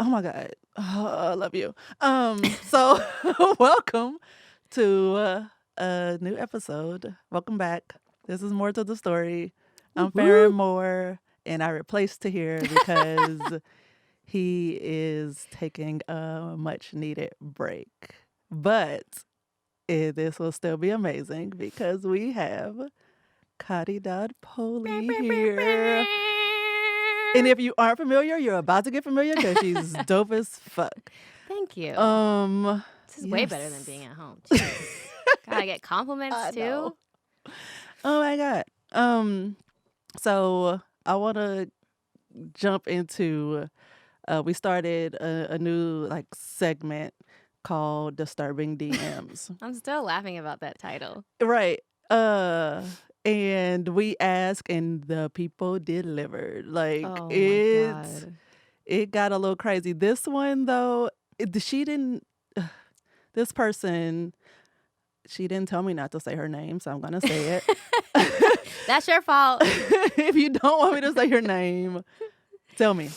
Oh my God. Oh, I love you. So welcome to a new episode. Welcome back. This is More to the Story. I'm Farron Woo-hoo. Moore, and I replaced Tahir because he is taking a much needed break. But this will still be amazing because we have Kadi.Poli here. And if you aren't familiar, you're about to get familiar because she's dope as fuck. Thank you. Um, This is way better than being at home. Jeez. Gotta get compliments I too. know. Oh my God. So I want to jump into. We started a new segment called Disturbing DMs. I'm still laughing about that title. Right. And we asked, and the people delivered. Like Oh my God. it got a little crazy. This one though, she didn't. This person, she didn't tell me not to say her name, so I'm gonna say it. That's your fault. If you don't want me to say your name, tell me.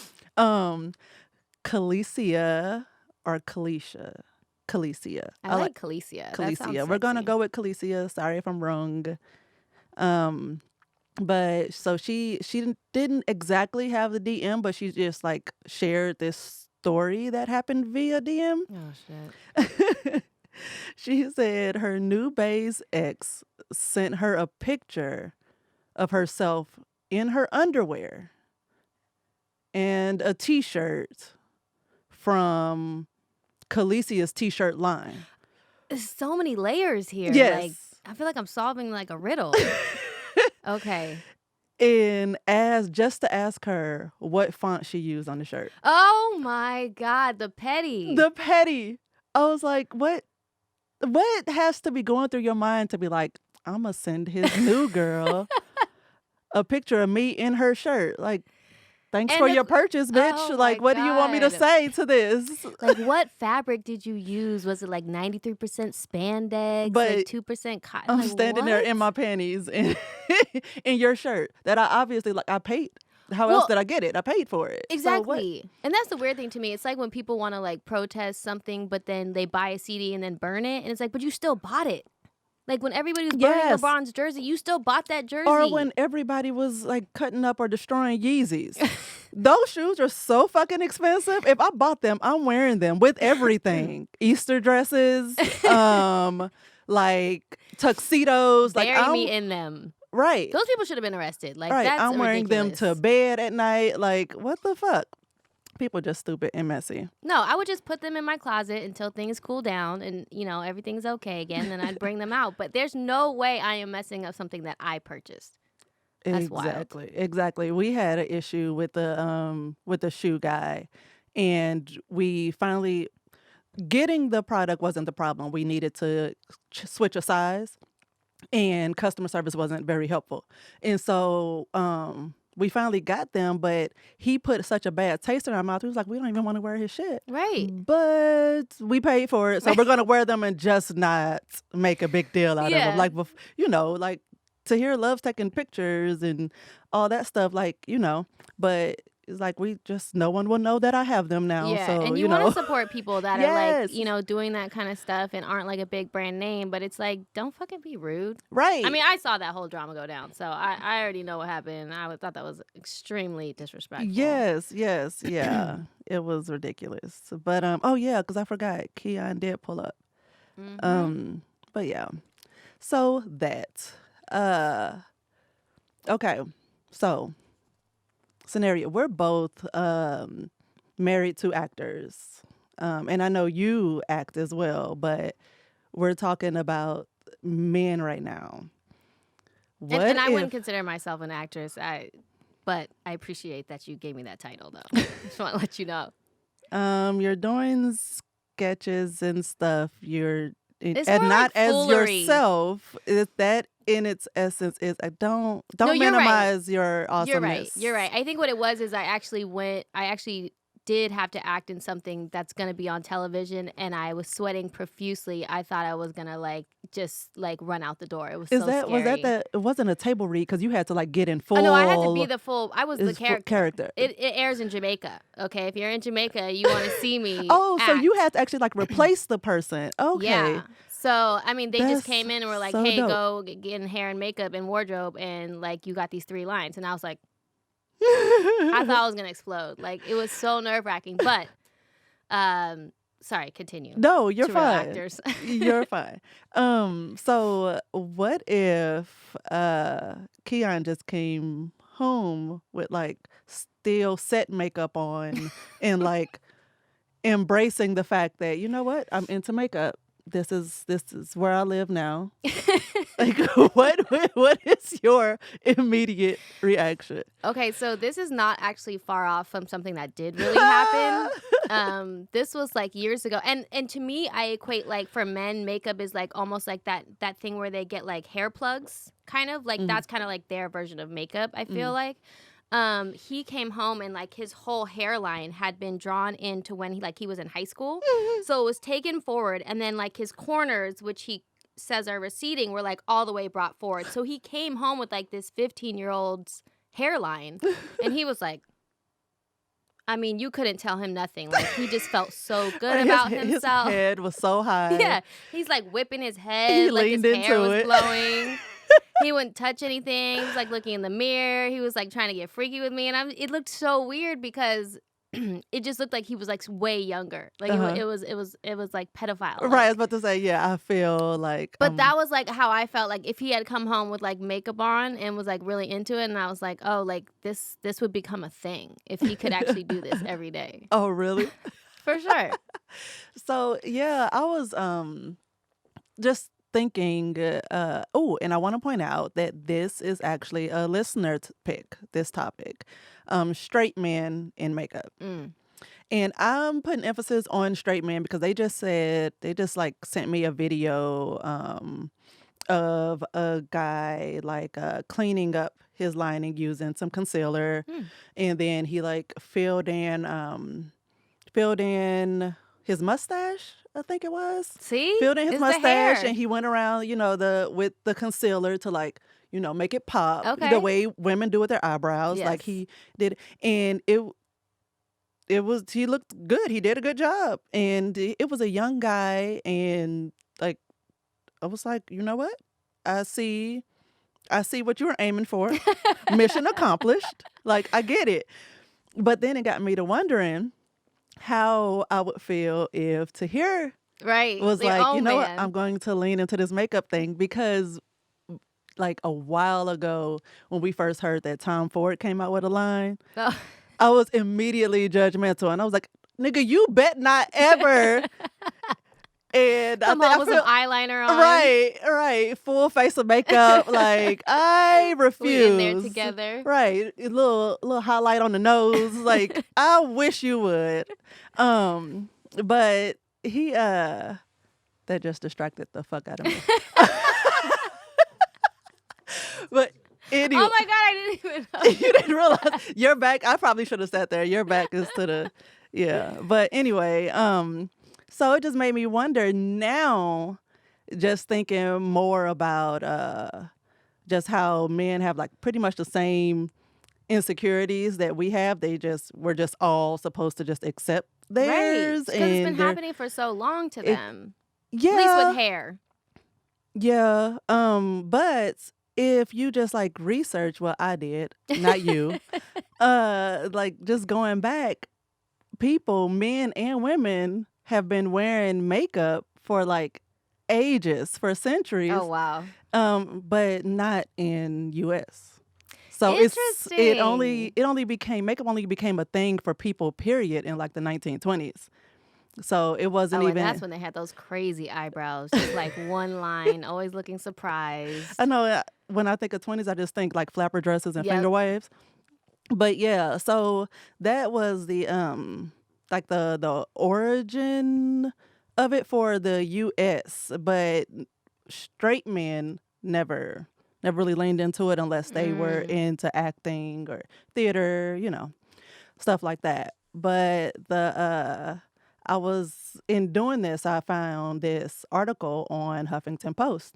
Calicia or Kalisha. Kalicia. I like Kalicia. Kalicia. We're gonna go with Kalicia. Sorry if I'm wrong. But so she didn't exactly have the DM, but she just shared this story that happened via DM. Oh shit. She said her new bae's ex sent her a picture of herself in her underwear and a t-shirt from Kalicia's t-shirt line. There's so many layers here. Yes. I feel like I'm solving a riddle. Okay. And just to ask her what font she used on the shirt. Oh my God, the petty. The petty. I was like, what has to be going through your mind to be like, I'm going to send his new girl a picture of me in her shirt. Like, thanks for your purchase, bitch. Oh Like, what do you want me to say to this? Like, what fabric did you use? Was it 93% spandex, But 2% cotton? I'm standing there in my panties in your shirt that I obviously, I paid. How else did I get it? I paid for it. Exactly. And that's the weird thing to me. It's like when people want to protest something, but then they buy a CD and then burn it. And it's like, but you still bought it. Like when everybody was burning LeBron's jersey, you still bought that jersey. Or when everybody was cutting up or destroying Yeezys. Those shoes are so fucking expensive. If I bought them, I'm wearing them with everything. Easter dresses, tuxedos. Bury me in them. Right. Those people should have been arrested. Right. That's I'm wearing ridiculous. them to bed at night. Like, what the fuck? People just stupid and messy. No, I would just put them in my closet until things cool down and, everything's okay again. Then I'd bring them out. But there's no way I am messing up something that I purchased. That's Exactly. wild. Exactly. We had an issue with the shoe guy, and we finally getting the product wasn't the problem. We needed to switch a size, and customer service wasn't very helpful. And so we finally got them, but he put such a bad taste in our mouth. He was like, we don't even want to wear his shit. Right. But we paid for it. So we're going to wear them and just not make a big deal out of them. Tahir loves taking pictures and all that stuff, but it's like no one will know that I have them now. Yeah, so, and you want to support people that Yes. are doing that kind of stuff and aren't a big brand name, but it's don't fucking be rude. Right. I mean, I saw that whole drama go down, so I already know what happened. I thought that was extremely disrespectful. Yes, yeah. It was ridiculous. But because I forgot, Keon did pull up. Mm-hmm. But yeah. So that. Okay. So scenario, we're both married to actors. And I know you act as well, but we're talking about men right now. And I wouldn't consider myself an actress. But I appreciate that you gave me that title, though. Just want to let you know. You're doing sketches and stuff. It's and more not as foolery. Yourself. That in its essence is don't minimize your awesomeness. You're right. I think what it was is I actually did have to act in something that's going to be on television and I was sweating profusely, I thought I was going to like just like run out the door. It was so scary. It wasn't a table read because you had to like get in Oh, full. no, I had to be the full. I was the character. It airs in Jamaica. Okay, if you're in Jamaica, you want to see me. Oh, act. So you had to actually like replace the person. Okay. Yeah. So I mean, they just came in and were like, so "Hey, dope. go get in hair and makeup and wardrobe, and like you got these 3 lines." And I was like, I thought I was gonna explode. Like it was so nerve-wracking. But sorry, continue. No, you're to fine. Real actors. You're fine. So what if Keon just came home with like still set makeup on and like embracing the fact that, you know what, I'm into makeup. This is where I live now. Like what is your immediate reaction? Okay, so this is not actually far off from something that did really happen. This was like years ago, and to me, I equate like for men, makeup is like almost like that thing where they get like hair plugs, kind of like that's kind of like their version of makeup. I feel like. He came home and like his whole hairline had been drawn into when he was in high school, so it was taken forward, and then like his corners, which he says are receding, were like all the way brought forward. So he came home with like this 15-year-old's hairline, and he was like, I mean, you couldn't tell him nothing. Like he just felt so good about himself. His head was so high. Yeah, he's like whipping his head, He like leaned his hair into was it. blowing. He wouldn't touch anything. He was like looking in the mirror. He was like trying to get freaky with me, and it looked so weird because it just looked like he was like way younger. Like it was like pedophile. Right, I was about to say, yeah, I feel like. But that was like how I felt. Like if he had come home with like makeup on and was like really into it, and I was like, oh, like this would become a thing if he could actually do this every day. Oh, really? For sure. So yeah, I was just thinking, and I want to point out that this is actually a listener pick, this topic, straight men in makeup. And I'm putting emphasis on straight men because they just like sent me a video of a guy like cleaning up his lining using some concealer, and then he like filled in his mustache, I think it was. See? Filled in his It's the mustache, hair. and he went around, with the concealer to like, make it pop. Okay. The way women do with their eyebrows. Yes. Like he did. And he looked good. He did a good job. And it was a young guy. And like, I was like, you know what? I see what you were aiming for. Mission accomplished. Like, I get it. But then it got me to wondering how I would feel if Tahir was Their like, own you know what, man. I'm going to lean into this makeup thing, because like a while ago when we first heard that Tom Ford came out with a line, Oh. I was immediately judgmental, and I was like, nigga, you bet not ever. And Come I on with some eyeliner on. Right. Full face of makeup. Like, I refuse. We in there together. Right. A little highlight on the nose. Like, I wish you would. But he that just distracted the fuck out of me. But anyway. Oh my God, I didn't even know. You didn't realize your back. I probably should have sat there. Your back is to the But anyway, so it just made me wonder now, just thinking more about just how men have like pretty much the same insecurities that we have. We're just all supposed to just accept theirs. Because it's been happening for so long to them. Yeah. At least with hair. Yeah. But if you just like research what I did, not you, like just going back, people, men and women, have been wearing makeup for like ages, for centuries. Oh wow. But not in US. So makeup only became a thing for people, period, in like the 1920s. So it wasn't even. That's when they had those crazy eyebrows, just like one line, always looking surprised. I know. When I think of 20s, I just think like flapper dresses and finger waves. But yeah, so that was the like the origin of it for the US, but straight men never really leaned into it unless they were into acting or theater, stuff like that. But I was in doing this, I found this article on Huffington Post.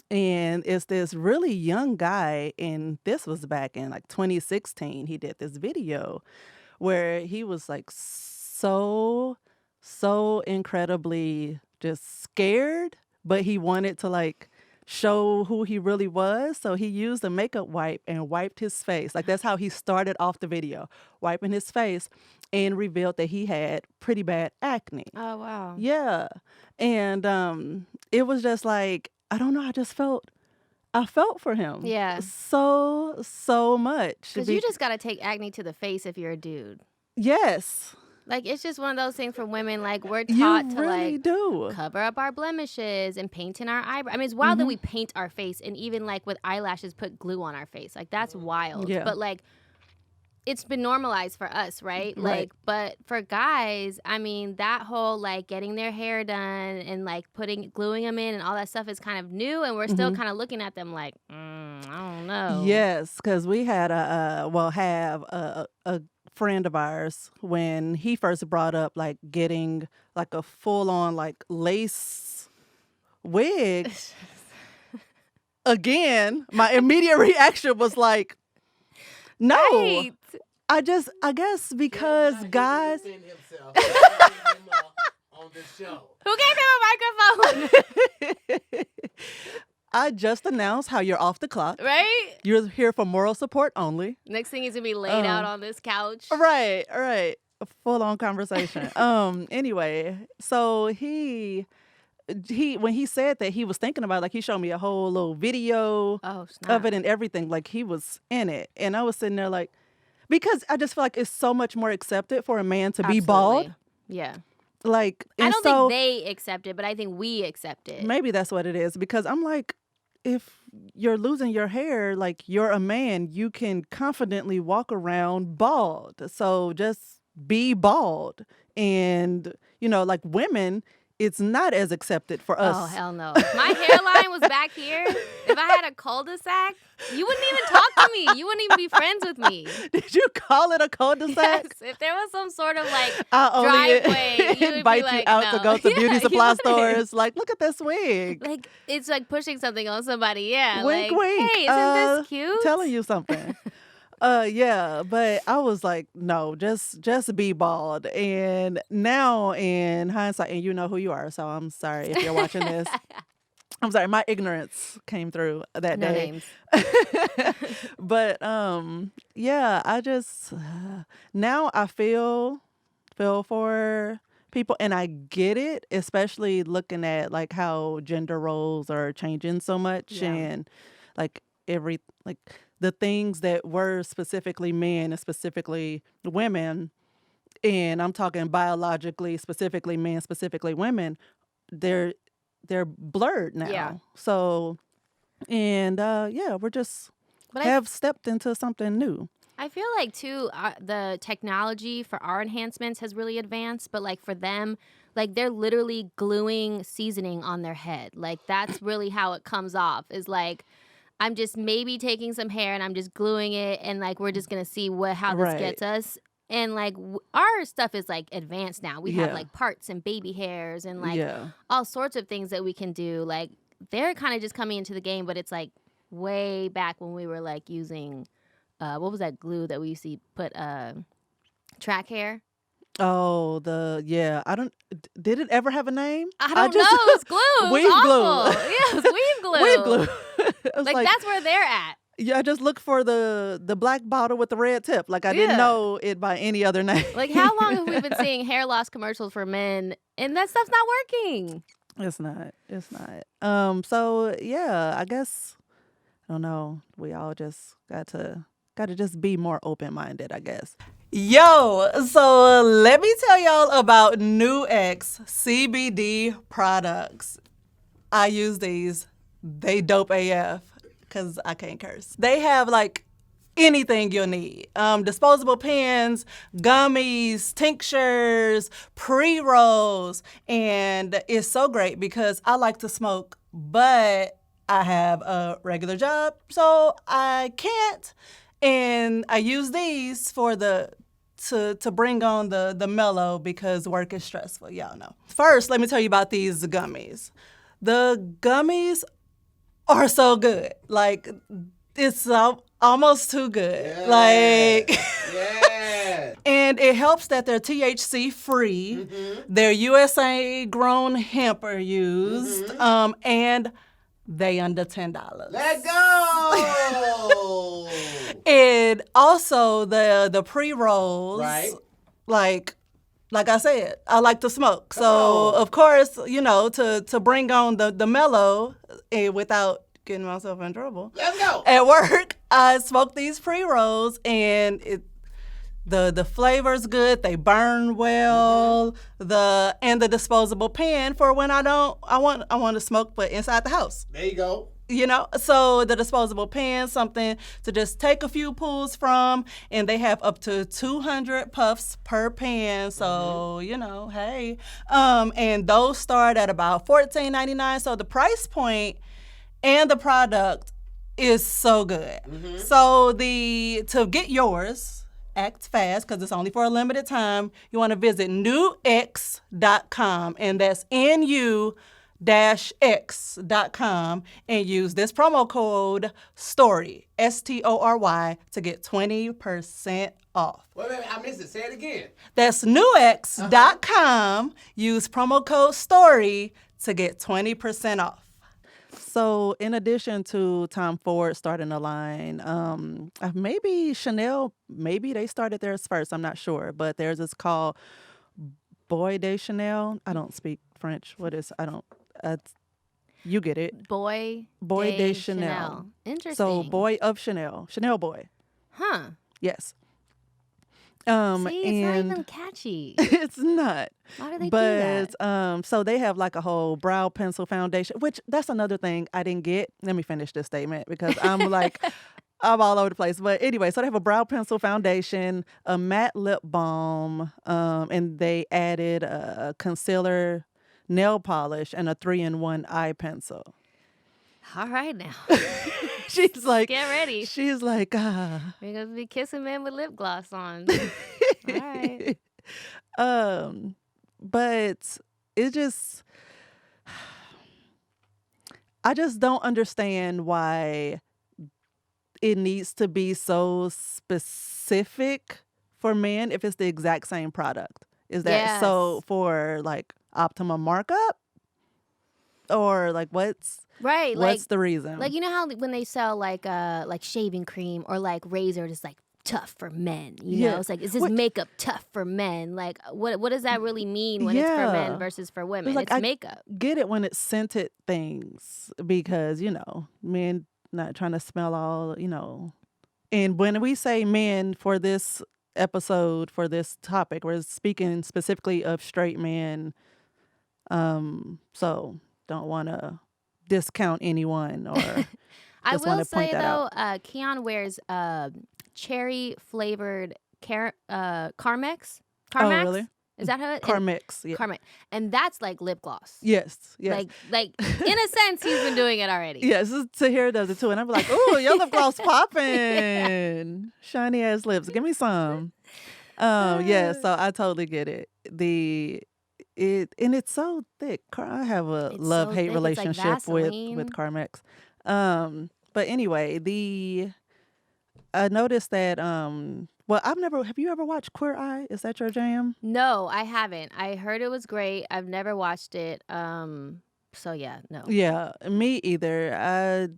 And it's this really young guy, and this was back in like 2016. He did this video where he was like so incredibly just scared, but he wanted to like show who he really was. So he used a makeup wipe and wiped his face. Like that's how he started off the video, wiping his face, and revealed that he had pretty bad acne. Oh, wow. Yeah. And it was just like, I don't know, I felt for him. Yeah. So much. Because you just got to take acne to the face if you're a dude. Yes. Like, it's just one of those things for women. Like, we're You taught to, really like, do. cover up our blemishes and paint in our eyebrows. I mean, it's wild that we paint our face and even, like, with eyelashes, put glue on our face. Like, that's wild. Yeah. But, like, it's been normalized for us, right? Like, Right. but for guys, I mean, that whole, like, getting their hair done and, like, gluing them in and all that stuff is kind of new. And we're still kind of looking at them like, I don't know. Yes, because we had have a friend of ours when he first brought up like getting like a full on like lace wig. Again, my immediate reaction was like, no. Right. I guess because guys. On the show. Who gave him a microphone? I just announced how you're off the clock. Right? You're here for moral support only. Next thing he's gonna be laid out on this couch. Right. A full on conversation. Anyway, so he when he said that, he was thinking about it, like he showed me a whole little video Oh, snap. of it and everything, like he was in it. And I was sitting there like, because I just feel like it's so much more accepted for a man to be bald. Absolutely. Yeah. Like, I and don't so think they accept it, but I think we accept it. maybe that's what it is, because I'm like, if you're losing your hair, like you're a man, you can confidently walk around bald. So just be bald. And, like women, it's not as accepted for us. Oh, hell no. If my hairline was back here, if I had a cul-de-sac, you wouldn't even talk to me. You wouldn't even be friends with me. Did you call it a cul-de-sac? Yes. If there was some sort of like I only driveway, you would invite be you like, out no. to go to Yeah, beauty you supply would. stores. Like, look at this wig. Like, it's like pushing something on somebody. Yeah. Wink, like, wink. hey, isn't this cute? Telling you something. Yeah, but I was like, no, just be bald. And now in hindsight, and you know who you are, so I'm sorry if you're watching this. I'm sorry, my ignorance came through that No day. names. But yeah, I just now I feel for people, and I get it, especially looking at like how gender roles are changing so much. Yeah. And like the things that were specifically men and specifically women, and I'm talking biologically, specifically men, specifically women, they're blurred now. Yeah. So, and yeah, we're just But have stepped into something new. I feel like, too, the technology for our enhancements has really advanced. But, like, for them, like, they're literally gluing seasoning on their head. Like, that's really how it comes off, is like, I'm just maybe taking some hair and I'm just gluing it. And, like, we're just going to see how this Right. gets us. And, like, our stuff is, like, advanced now. We have, Yeah. like, parts and baby hairs and, like, Yeah. all sorts of things that we can do. Like, they're kind of just coming into the game, but it's, like, way back when we were, like, using... what was that glue that we used to put track hair? Oh, I don't. Did it ever have a name? I don't know. It was glue. It was Weave glue. awful. Yeah, it was weave glue. Weave glue. I was Like, that's where they're at. yeah, I just looked for the black bottle with the red tip. Like I didn't Yeah. know it by any other name. Like, how long have we been seeing hair loss commercials for men, and that stuff's not working? It's not. So yeah, I guess I don't know. We all just got to just be more open-minded, I guess. Yo, so let me tell y'all about New X CBD products. I use these. They dope AF because I can't curse. They have like anything you'll need. Disposable pens, gummies, tinctures, pre-rolls. And it's so great because I like to smoke, but I have a regular job, so I can't. And I use these to bring on the mellow because work is stressful. Y'all know. First, let me tell you about these gummies. The gummies are so good. Like, it's almost too good. Yeah. Like, yeah. and it helps that they're THC free. Mm-hmm. They're USA grown hemp are used, and they under $10. Let go. And also the pre-rolls, Right. like I said, I like to smoke. Come So on. of course, to bring on the mellow without getting myself in trouble. Let's go. At work, I smoke these pre-rolls and the flavor's good. They burn well. And the disposable pen for when I want to smoke, but inside the house. There you go. So the disposable pen, something to just take a few pulls from, and they have up to 200 puffs per pen. So, hey. And those start at about $14.99. So the price point and the product is so good. So to get yours, act fast because it's only for a limited time. You want to visit newx.com, and that's NU-X.com, and use this promo code STORY, STORY, to get 20% off. Wait, I missed it. Say it again. That's newx.com. Use promo code STORY to get 20% off. So in addition to Tom Ford starting the line, maybe Chanel, maybe they started theirs first. I'm not sure. But theirs is called Boy de Chanel. I don't speak French. What is, I don't, you get it. Boy de Chanel. Interesting. So Boy of Chanel. Chanel Boy. Huh. Yes. See, it's not and even catchy. it's not. Why do they do But that? so they have like a whole brow pencil foundation, which that's another thing I didn't get. Let me finish this statement because I'm like, I'm all over the place. But anyway, so they have a brow pencil foundation, a matte lip balm, and they added a concealer, nail polish, and a 3-in-1 eye pencil. All right now. She's like, Get ready. She's like, We're going to be kissing men with lip gloss on. All right. But it just, I just don't understand why it needs to be so specific for men if it's the exact same product. Is that so for like optimum markup? Or like what's the reason? Like, you know how when they sell like shaving cream or like razor, it's like tough for men. You know, it's like, is this makeup tough for men? Like, what does that really mean when it's for men versus for women? Like, it's makeup. Get it when it's scented things because men not trying to smell all And when we say men for this episode, for this topic, we're speaking specifically of straight men. So don't want to discount anyone or I just want will to point say that though, out. Keon wears cherry flavored Carmex. Oh, really? Is that how it? Carmex, yeah. Carmex, and that's like lip gloss. Yes. Like in a sense, he's been doing it already. Yes, Tahir does it too, and I'm like, "Ooh, your lip gloss popping, shiny ass lips. Give me some." Yeah. So I totally get it. And it's so thick. I have a love-hate relationship with Carmex. But anyway, I noticed that have you ever watched Queer Eye? Is that your jam? No, I haven't. I heard it was great. I've never watched it. So yeah, no. Yeah, me either. I've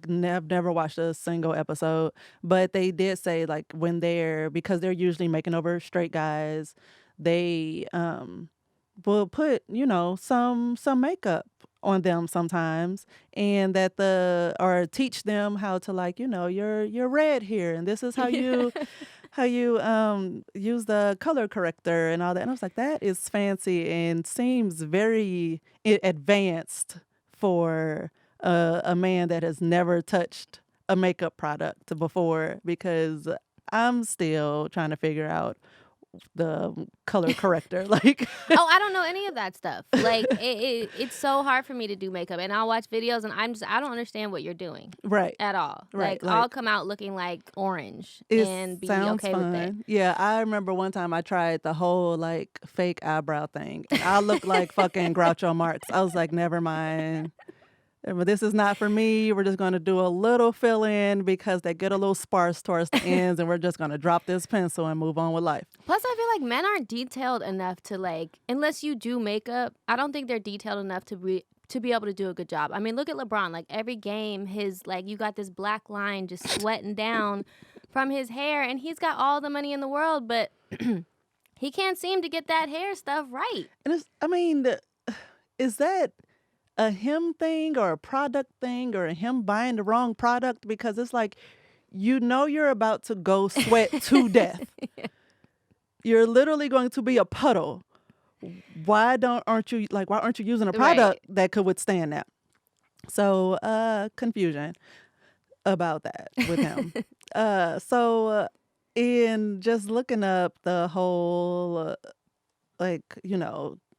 never watched a single episode, but they did say like because they're usually making over straight guys, they will put some makeup on them sometimes, and that or teach them how to like you're red here, and this is how you use the color corrector and all that. And I was like, that is fancy and seems very advanced for a man that has never touched a makeup product before, because I'm still trying to figure out the color corrector. Like, Oh, I don't know any of that stuff. Like it's so hard for me to do makeup, and I'll watch videos, and I don't understand what you're doing right. at all. Right, Like I'll like- come out looking like orange It and be sounds okay fun. with it. Yeah, I remember one time I tried the whole like fake eyebrow thing. And I looked like fucking Groucho Marx. I was like, never mind. But this is not for me. We're just going to do a little fill in because they get a little sparse towards the ends, and we're just going to drop this pencil and move on with life. Plus, I feel like men aren't detailed enough to like, unless you do makeup. I don't think they're detailed enough to be able to do a good job. I mean, look at LeBron. Like every game, his like you got this black line just sweating down from his hair, and he's got all the money in the world, but he can't seem to get that hair stuff right. And is that a him thing or a product thing or him buying the wrong product? Because it's like, you're about to go sweat to death. You're literally going to be a puddle. Why aren't you using a product that could withstand that? So confusion about that with him. In just looking up the whole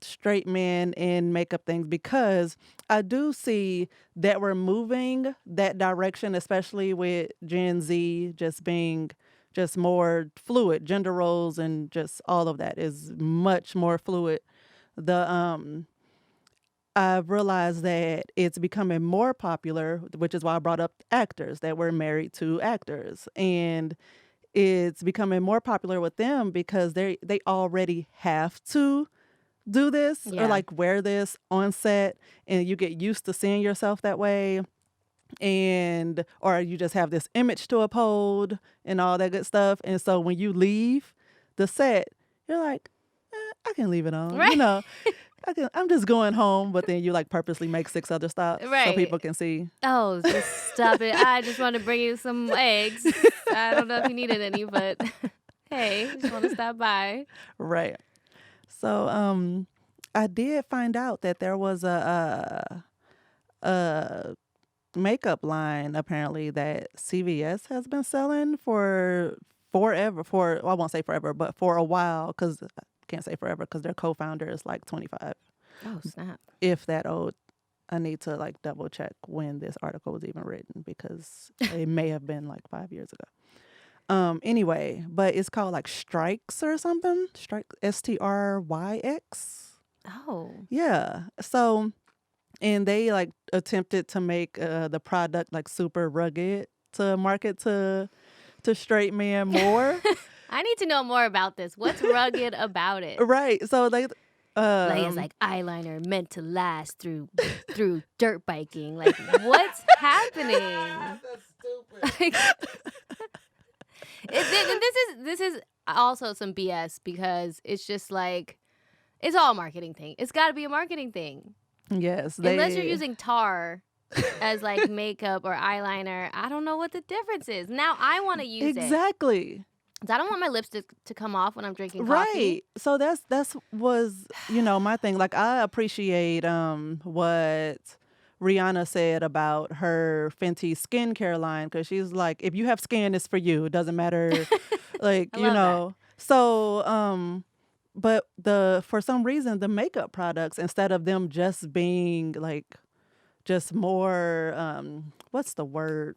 straight men in makeup things, because I do see that we're moving that direction, especially with Gen Z just being just more fluid. Gender roles and just all of that is much more fluid. I've realized that it's becoming more popular, which is why I brought up actors, that we're married to actors. And it's becoming more popular with them because they already have to do this or like wear this on set, and you get used to seeing yourself that way, or you just have this image to uphold and all that good stuff. And so when you leave the set, you're like, I can leave it on, right. I'm just going home. But then you like purposely make 6 other stops so people can see. Oh, just stop it. I just want to bring you some eggs. I don't know if you needed any, but hey, just want to stop by. Right. So I did find out that there was a makeup line apparently that CVS has been selling for forever. I won't say forever, but for a while, because I can't say forever because their co-founder is like 25. Oh, snap. If that old. I need to like double check when this article was even written because it may have been like 5 years ago. Anyway, but it's called like Strikes or something. Strike, STRYX. Oh. Yeah. So, and they like attempted to make the product like super rugged to market to straight men more. I need to know more about this. What's rugged about it? Right. So they like it's like eyeliner meant to last through dirt biking. Like what's happening? That's stupid. Like, this is also some BS because it's just like it's all a marketing thing. It's got to be a marketing thing. Yes. Unless you're using tar as like makeup or eyeliner, I don't know what the difference is. Now I want to use it. Exactly. I don't want my lipstick to come off when I'm drinking coffee. Right. So that's was my thing. Like I appreciate what Rihanna said about her Fenty skincare line, because she's like, if you have skin, it's for you. It doesn't matter, like That. So but for some reason the makeup products, instead of them just being like just more what's the word?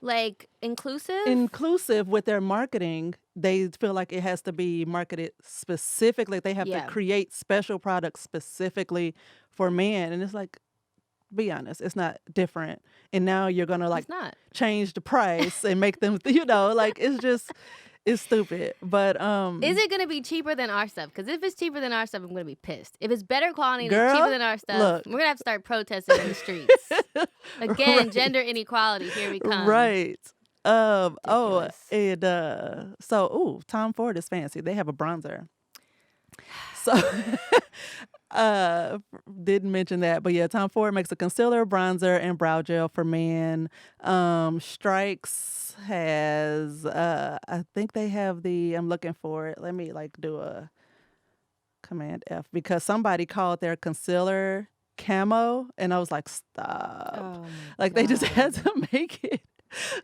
Like inclusive? Inclusive with their marketing, they feel like it has to be marketed specifically. They have to create special products specifically for men. And it's like, be honest, it's not different. And now you're going to like change the price and make them, like it's stupid. But is it going to be cheaper than our stuff? Because if it's cheaper than our stuff, I'm going to be pissed. If it's better quality and Girl, it's cheaper than our stuff, look. we're going to have to start protesting in the streets. Again, Right. Gender inequality, here we come. Right. Ridiculous. Tom Ford is fancy. They have a bronzer. So didn't mention that, but yeah, Tom Ford makes a concealer, bronzer, and brow gel for men. Strikes has I think they have I'm looking for it. Let me like do a Command F, because somebody called their concealer camo, and I was like, stop. Oh like they just had to make it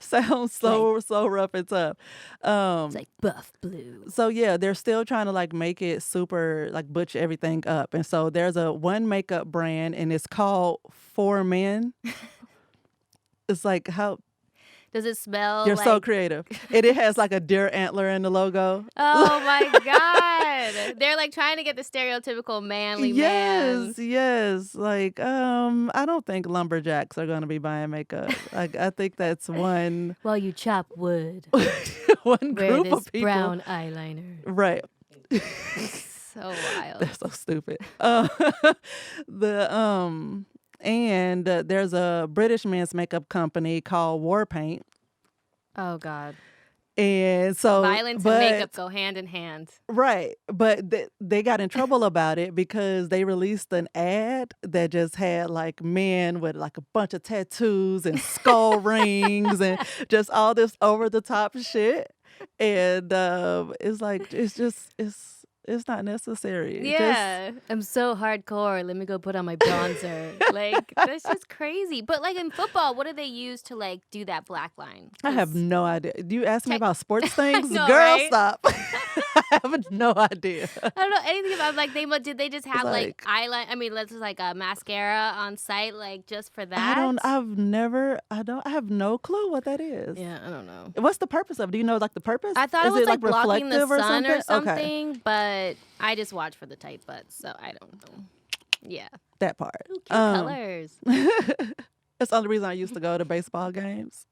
Sounds so rough and tough. It's like buff blue. So yeah, they're still trying to like make it super like butch everything up. And so there's one makeup brand and it's called For Men. It's like how Does it smell you're like... so creative. And it has like a deer antler in the logo. Oh my God. They're like trying to get the stereotypical manly man. Yes. Like, I don't think lumberjacks are gonna be buying makeup. Like I think that's one While you chop wood, one wear group this of people. brown eyeliner. Right. So wild. They're so stupid. The and there's a British men's makeup company called War Paint, Oh God. and so Violence and makeup go hand in hand. right, but they got in trouble about it because they released an ad that just had like men with like a bunch of tattoos and skull rings and just all this over the top shit, and it's like it's not necessary. Yeah. I'm so hardcore. Let me go put on my bronzer. Like, that's just crazy. But like in football, what do they use to like do that black line? I have 'Cause no idea. Do you ask me about sports things? know, Girl, right? stop. I have no idea. I don't know anything about like did they just have like Like- eyeliner? I mean, let's just like a mascara on site, like just for that. I have no clue what that is. Yeah, I don't know. What's the purpose of it? Do you know like the purpose? I thought Is it was like blocking the reflective sun or Okay. something, but I just watch for the tight butts, so I don't know. Yeah. That part. Ooh, cute colors. That's the only reason I used to go to baseball games.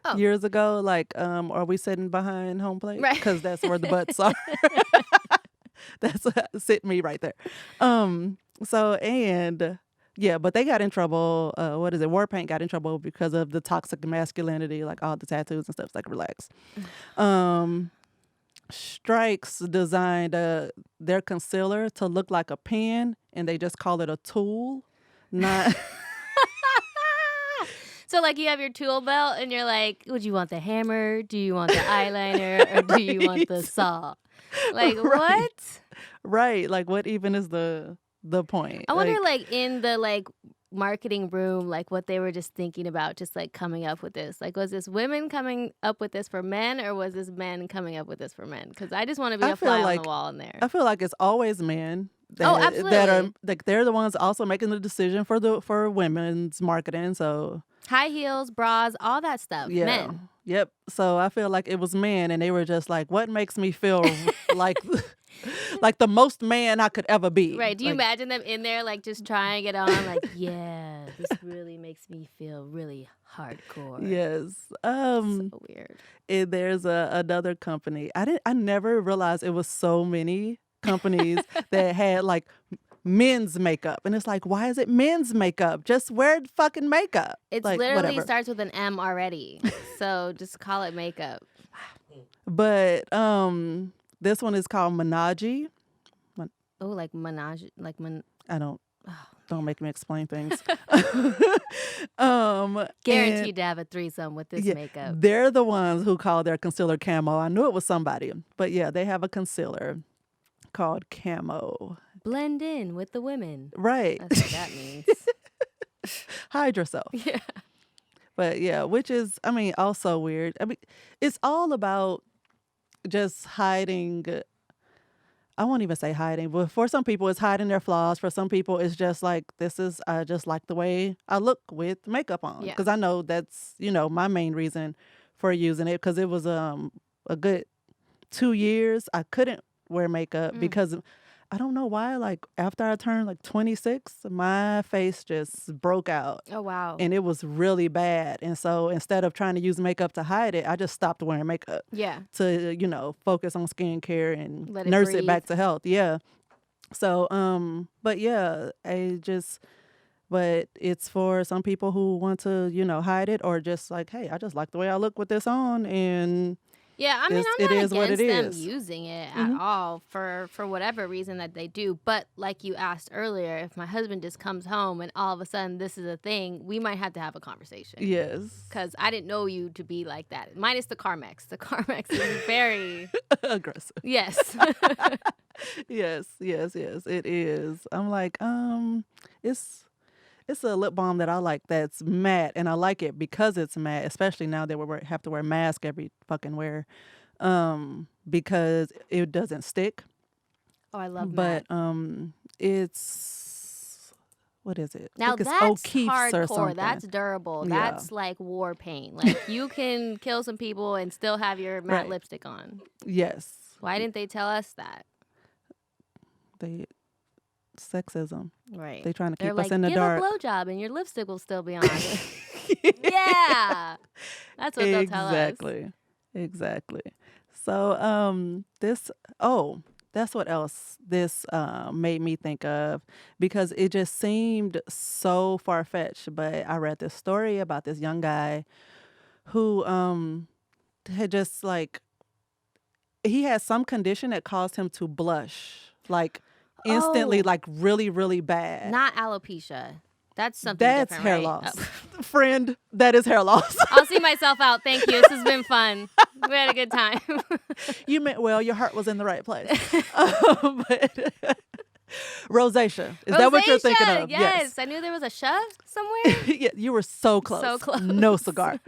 Oh. Years ago, like, are we sitting behind home plate? Right. Because that's where the butts are. That's sit me right there. So and yeah, but they got in trouble. What is it? War Paint got in trouble because of the toxic masculinity, like all the tattoos and stuff. It's like relax. Strikes designed their concealer to look like a pen, and they just call it a tool. Not So like you have your tool belt and you're like, would you want the hammer? Do you want the eyeliner? Or do you want the saw? Like Right. what? right. Like, what even is the point? I wonder like in the like marketing room, like what they were just thinking about, just like coming up with this. Like, was this women coming up with this for men, or was this men coming up with this for men? Because I just want to be I a feel fly on like- the wall in there. I feel like it's always men. That are absolutely. like they're the ones also making the decision for women's marketing. So High heels, bras, all that stuff. yeah, Men. yep. So I feel like it was men, and they were just like, "What makes me feel like like the most man I could ever be?" Right. Do you Like, imagine them in there, like, just trying it on? Like, yeah, this really makes me feel really hardcore. Yes. So weird. There's another company. I never realized it was so many companies that had like men's makeup, and it's like, why is it men's makeup? Just wear fucking makeup. It Like, literally whatever. starts with an M already. So just call it makeup. But this one is called Menage. Oh, like menage, like I don't make me explain things. guaranteed to have a threesome with this Yeah, makeup. they're the ones who call their concealer camo. I knew it was somebody, but yeah, they have a concealer called camo. Blend in with the women. Right. That's what that means. Hide yourself. Yeah. But yeah, which is, I mean, also weird. I mean, it's all about just hiding. I won't even say hiding, but for some people, it's hiding their flaws. For some people, it's just like, I just like the way I look with makeup on. Yeah. Because I know that's, my main reason for using it. Because it was a good 2 years I couldn't wear makeup because I don't know why. Like after I turned like 26, my face just broke out. Oh, wow. And it was really bad. And so instead of trying to use makeup to hide it, I just stopped wearing makeup Yeah. to, focus on skincare and Let it nurse it breathe. back to health. Yeah. So, but yeah, but it's for some people who want to, hide it or just like, hey, I just like the way I look with this on. And Yeah, I mean, It's- I'm it not is what against it them is. using it at all for whatever reason that they do. But like you asked earlier, if my husband just comes home and all of a sudden this is a thing, we might have to have a conversation. yes. Because I didn't know you to be like that. Minus the Carmex. The Carmex is very... Aggressive. Yes. Yes, it is. I'm like, it's a lip balm that I like that's matte, and I like it because it's matte, especially now that we have to wear mask every fucking wear, because it doesn't stick. Oh, I love But Matt. it's what is it? I Now think it's that's O'Keefe's or hardcore. something. That's durable. Yeah. That's like war paint. Like you can kill some people and still have your matte Right. lipstick on. Yes. Why didn't they tell us that? They sexism. Right. They trying to They're keep like, us in the give dark. a blowjob and your lipstick will still be on. Yeah. That's what they'll tell us. Exactly. So that's what else this made me think of, because it just seemed so far-fetched. But I read this story about this young guy who had just like, he had some condition that caused him to blush like instantly, Oh. like really, really bad. Not alopecia. That's something That's different, hair right? loss. Oh. Friend, that is hair loss. I'll see myself out. Thank you. This has been fun. We had a good time. You meant well, your heart was in the right place. But rosacea. Is that what you're thinking Rosacea, of? Yes. I knew there was a "sha" somewhere. Yeah, you were so close. So close. No cigar.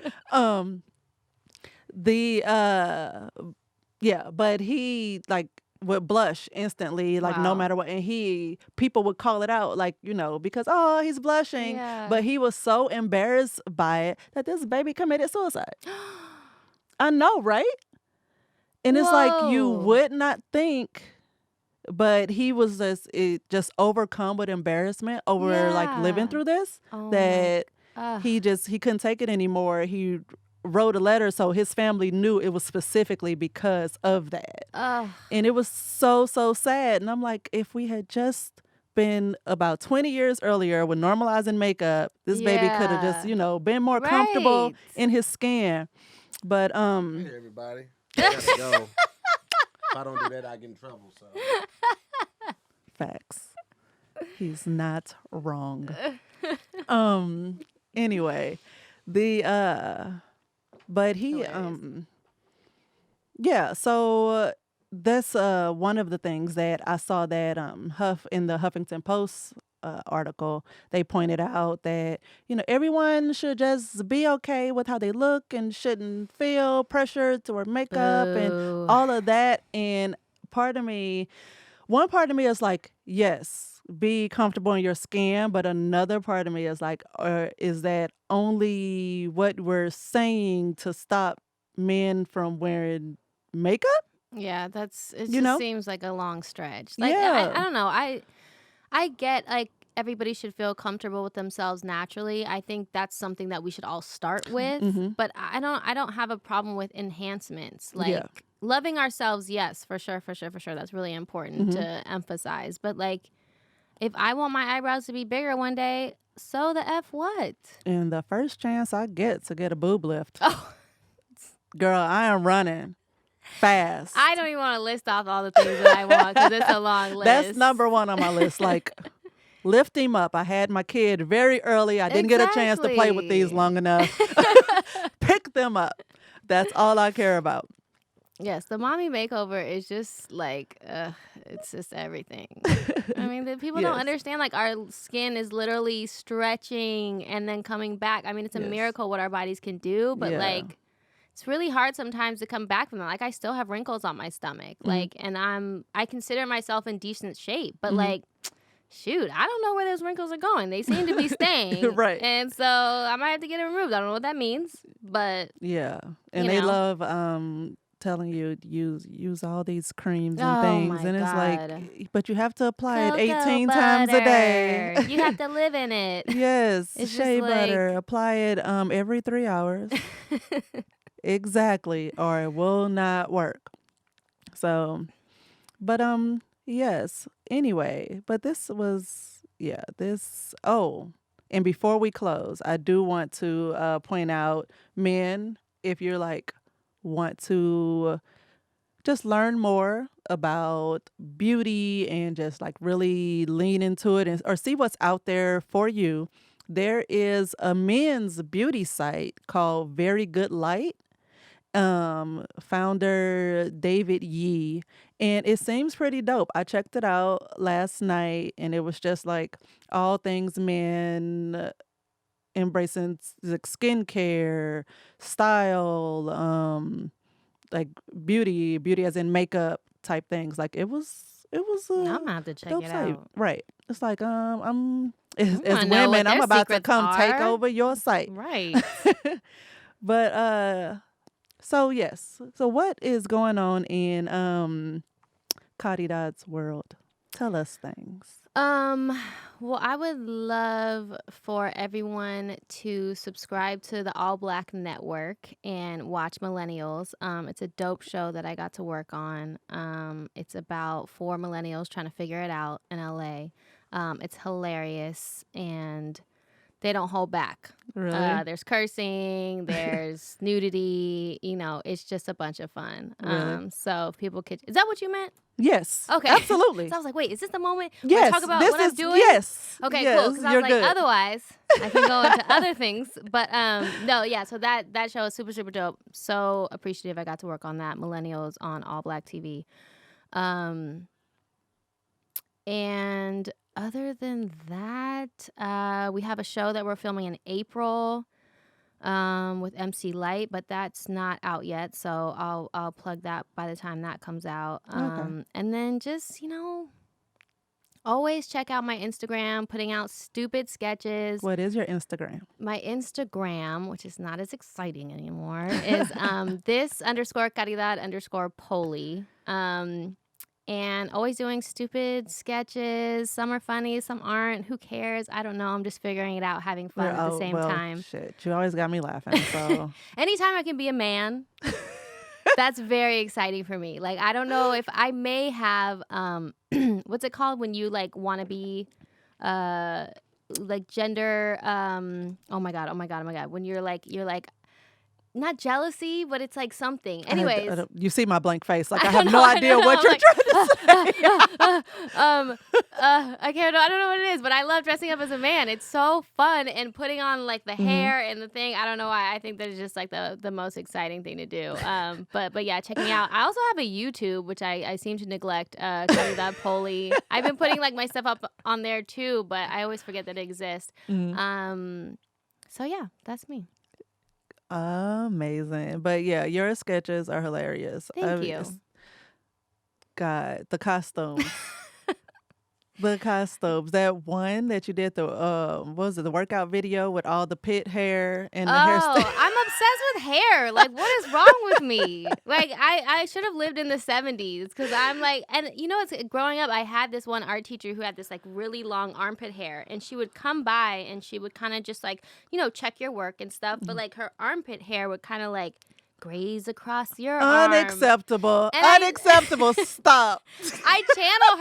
But he like would blush instantly, like no Wow. matter what, and people would call it out, like, because he's blushing. Yeah. But he was so embarrassed by it that this baby committed suicide. I know, right? And it's like you Whoa. would not think, but he was just overcome with embarrassment over like living Yeah. through this, Oh, that ugh. he couldn't take it anymore. He wrote a letter so his family knew it was specifically because of that. Ugh. And it was so, so sad. And I'm like, if we had just been about 20 years earlier with normalizing makeup, this baby could have just, been more comfortable Right. in his skin. But Hey, everybody. I gotta go. If I don't do that, I get in trouble. So facts. He's not wrong. Anyway, but he Hilarious. so that's one of the things that I saw that in the Huffington Post article. They pointed out that everyone should just be okay with how they look and shouldn't feel pressured to wear makeup and Boo. all of that. And one part of me is like, yes, be comfortable in your skin, but another part of me is like, is that only what we're saying to stop men from wearing makeup? Yeah, it You just know? seems like a long stretch. Like Yeah. I don't know. I get like everybody should feel comfortable with themselves naturally. I think that's something that we should all start with. Mhm. But I don't have a problem with enhancements. Like Yeah. loving ourselves, yes, for sure. That's really important Mhm. to emphasize. But like if I want my eyebrows to be bigger one day, so the F what? And the first chance I get to get a boob lift, Oh, girl, I am running fast. I don't even want to list off all the things that I want because it's a long list. That's number one on my list. Like, lift him up. I had my kid very early. I didn't get a chance to play with these Exactly. long enough. Pick them up. That's all I care about. Yes, the mommy makeover is just like, it's just everything. I mean, the people don't Yes. understand, like, our skin is literally stretching and then coming back. I mean, it's a Yes. miracle what our bodies can do, but, Yeah. like, it's really hard sometimes to come back from that. Like, I still have wrinkles on my stomach, Mhm. like, and I consider myself in decent shape, but, Mhm. like, shoot, I don't know where those wrinkles are going. They seem to be staying. Right. And so I might have to get it removed. I don't know what that means, but Yeah. And You they know. love telling you to use all these creams and Oh, things. my And it's God. like, but you have to apply it Cocoa 18 times a day. butter. You have to live in it. Yes. It's just Shea butter. like- Apply it every 3 hours. Exactly. Or it will not work. So, but yes. Anyway, but and before we close, I do want to point out, men, if you're like want to just learn more about beauty and just like really lean into it or see what's out there for you, there is a men's beauty site called Very Good Light. founder David Yee, and it seems pretty dope. I checked it out last night, and it was just like all things men, embracing like skincare, style, like beauty as in makeup type things. Like it was I'm a gonna have to check dope it site, out. right? It's like as wanna know what women, I'm their about to secrets come take are. over your site. Right. But so yes. So what is going on in Caridad's world? Tell us things. Well, I would love for everyone to subscribe to the All Black Network and watch Millennials. It's a dope show that I got to work on. It's about 4 millennials trying to figure it out in LA. It's hilarious and they don't hold back. Really? There's cursing, there's nudity, it's just a bunch of fun. Really? So if people could, is that what you meant? Yes. Okay. Absolutely. So I was like, wait, is this the moment Yes. where I talk about this what is I'm doing? yes. Okay, yes, cool. Because I you're was like, good. otherwise, I can go into other things. But no, yeah. So that show is super, super dope. So appreciative. I got to work on that. Millennials on All Black TV. And other than that, we have a show that we're filming in April with MC Light, but that's not out yet. So I'll plug that by the time that comes out. Okay. And then just, always check out my Instagram, putting out stupid sketches. What is your Instagram? My Instagram, which is not as exciting anymore, is this_caridad_poli. And always doing stupid sketches. Some are funny, some aren't. Who cares? I don't know. I'm just figuring it out, having fun at the same time. Shit, you always got me laughing. So Anytime I can be a man, that's very exciting for me. Like, I don't know if I may have, what's it called when you like want to be, like gender, oh my God. When you're like, not jealousy, but it's like something. Anyways. you see my blank face. Like I don't have know, no I idea don't what know, you're trying to say. I don't know what it is, but I love dressing up as a man. It's so fun, and putting on like the hair and the thing. I don't know why. I think that is just like the most exciting thing to do. But yeah, check me out. I also have a YouTube, which I seem to neglect. Caridad Poli. I've been putting like my stuff up on there too, but I always forget that it exists. So yeah, that's me. Amazing. But yeah, your sketches are hilarious. Thank you. God, the costumes. The costumes. That one that you did, what was it, the workout video with all the pit hair and the hairstyle. I'm obsessed with hair. Like, what is wrong with me? Like, I should have lived in the 70s because I'm like, and it's growing up, I had this one art teacher who had this like really long armpit hair, and she would come by and she would kind of just like, check your work and stuff, but like her armpit hair would kind of like graze across your arm. Unacceptable. And Unacceptable. Stop. I channel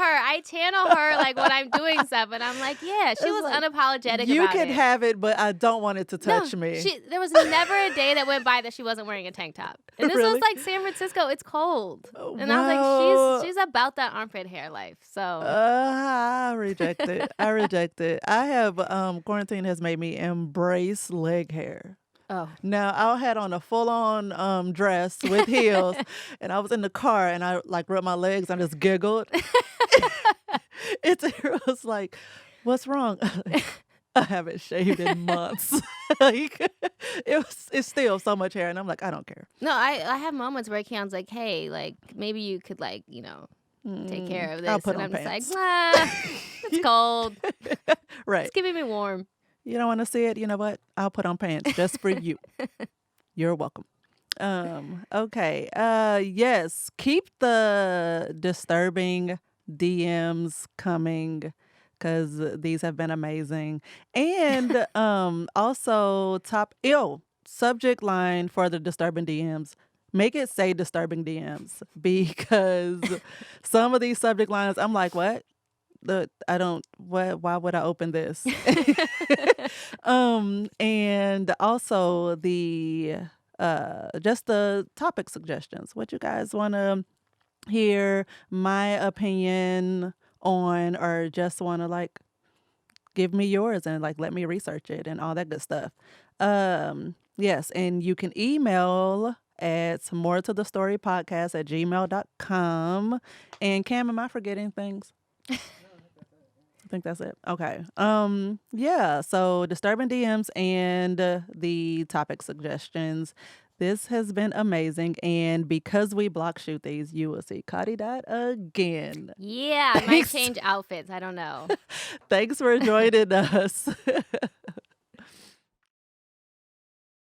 her like when I'm doing stuff, and I'm like, yeah, she was like, unapologetic You about can it. have it, but I don't want it to touch me. There was never a day that went by that she wasn't wearing a tank top. And this Really? was like San Francisco. It's cold. And I was like, she's about that armpit hair life. So I reject it. I reject it. I have quarantine has made me embrace leg hair. oh, Now I had on a full-on dress with heels, and I was in the car, and I like rubbed my legs and just giggled. It was like, "What's wrong?" I haven't shaved in months. Like it's still so much hair, and I'm like, I don't care. no, I have moments where Keon's like, hey, like maybe you could like take care of this. I'll put and on I'm pants. just like, it's cold. Right. It's keeping me warm. You don't want to see it? You know what? I'll put on pants just for you. You're welcome. Okay. Yes. Keep the disturbing DMs coming because these have been amazing. And also subject line for the disturbing DMs. Make it say disturbing DMs because some of these subject lines, I'm like, what? Why would I open this? And also the just the topic suggestions. What you guys want to hear my opinion on, or just want to like give me yours and like let me research it and all that good stuff. Yes, and you can email at more to the story podcast at gmail.com. And Cam, am I forgetting things? I think that's it. Okay. Yeah. So disturbing DMs and the topic suggestions. This has been amazing. And because we block shoot these, you will see Cotty Dot again. Yeah, I might Thanks. change outfits. I don't know. Thanks for joining us.